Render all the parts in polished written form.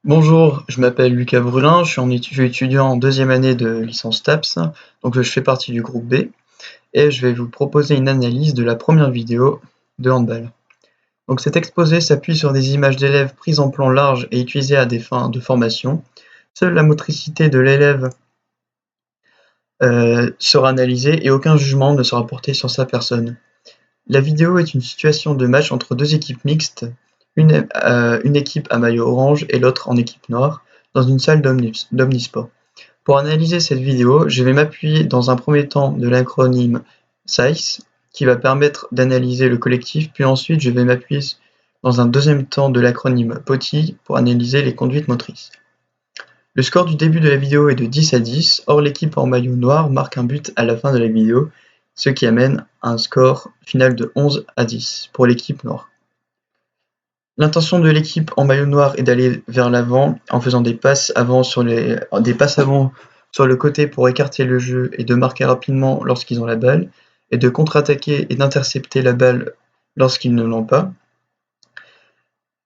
Bonjour, je m'appelle Lucas Brulin, je suis étudiant en deuxième année de licence TAPS, donc je fais partie du groupe B, et je vais vous proposer une analyse de la première vidéo de handball. Donc cet exposé s'appuie sur des images d'élèves prises en plan large et utilisées à des fins de formation. Seule la motricité de l'élève sera analysée et aucun jugement ne sera porté sur sa personne. La vidéo est une situation de match entre deux équipes mixtes, une équipe à maillot orange et l'autre en équipe noire, dans une salle d'omnisport. Pour analyser cette vidéo, je vais m'appuyer dans un premier temps de l'acronyme SAIS, qui va permettre d'analyser le collectif, puis ensuite je vais m'appuyer dans un deuxième temps de l'acronyme POTI pour analyser les conduites motrices. Le score du début de la vidéo est de 10 à 10, or l'équipe en maillot noir marque un but à la fin de la vidéo, ce qui amène à un score final de 11 à 10 pour l'équipe noire. L'intention de l'équipe en maillot noir est d'aller vers l'avant en faisant des passes avant sur le côté pour écarter le jeu et de marquer rapidement lorsqu'ils ont la balle, et de contre-attaquer et d'intercepter la balle lorsqu'ils ne l'ont pas.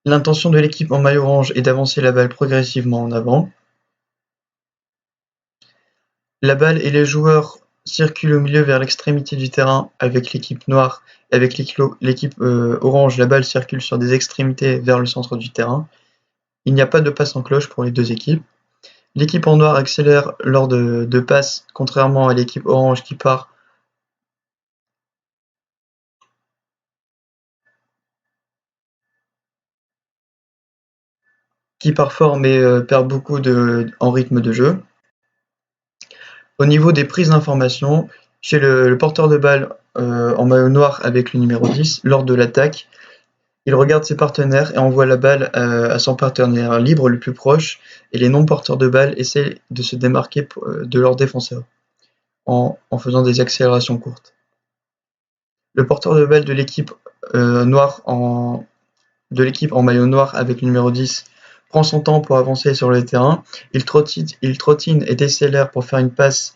L'intention de l'équipe en maillot orange est d'avancer la balle progressivement en avant. La balle et les joueurs circulent au milieu vers l'extrémité du terrain avec l'équipe noire, et avec l'équipe orange, la balle circule sur des extrémités vers le centre du terrain. Il n'y a pas de passe en cloche pour les deux équipes. L'équipe en noir accélère lors de passes, contrairement à l'équipe orange qui part fort mais perd beaucoup en rythme de jeu. Au niveau des prises d'information, chez le porteur de balle en maillot noir avec le numéro 10, lors de l'attaque, il regarde ses partenaires et envoie la balle à son partenaire libre le plus proche, et les non-porteurs de balle essaient de se démarquer de leurs défenseurs en faisant des accélérations courtes. Le porteur de balle de l'équipe en maillot noir avec le numéro 10 prend son temps pour avancer sur le terrain. Il trottine et décélère pour faire une passe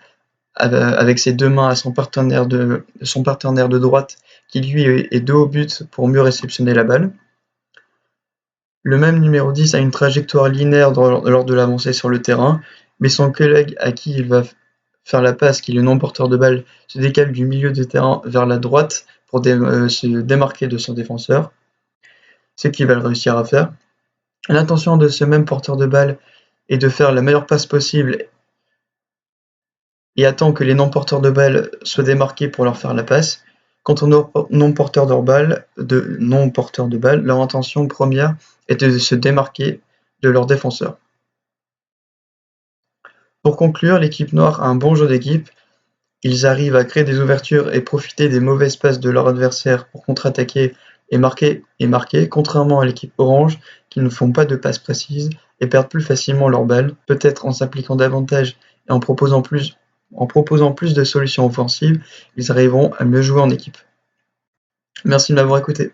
avec ses deux mains à son partenaire de droite qui lui est dos au but pour mieux réceptionner la balle. Le même numéro 10 a une trajectoire linéaire lors de l'avancée sur le terrain, mais son collègue à qui il va faire la passe, qui est le non-porteur de balle, se décale du milieu de terrain vers la droite pour se démarquer de son défenseur, ce qu'il va réussir à faire. L'intention de ce même porteur de balle est de faire la meilleure passe possible et attend que les non-porteurs de balle soient démarqués pour leur faire la passe. Quant aux non-porteurs de balle, leur intention première est de se démarquer de leur défenseur. Pour conclure, l'équipe noire a un bon jeu d'équipe. Ils arrivent à créer des ouvertures et profiter des mauvaises passes de leur adversaire pour contre-attaquer et marquer, contrairement à l'équipe orange qui ne font pas de passes précises et perdent plus facilement leur balle, peut-être en s'impliquant davantage et en proposant plus de solutions offensives, ils arriveront à mieux jouer en équipe. Merci de m'avoir écouté.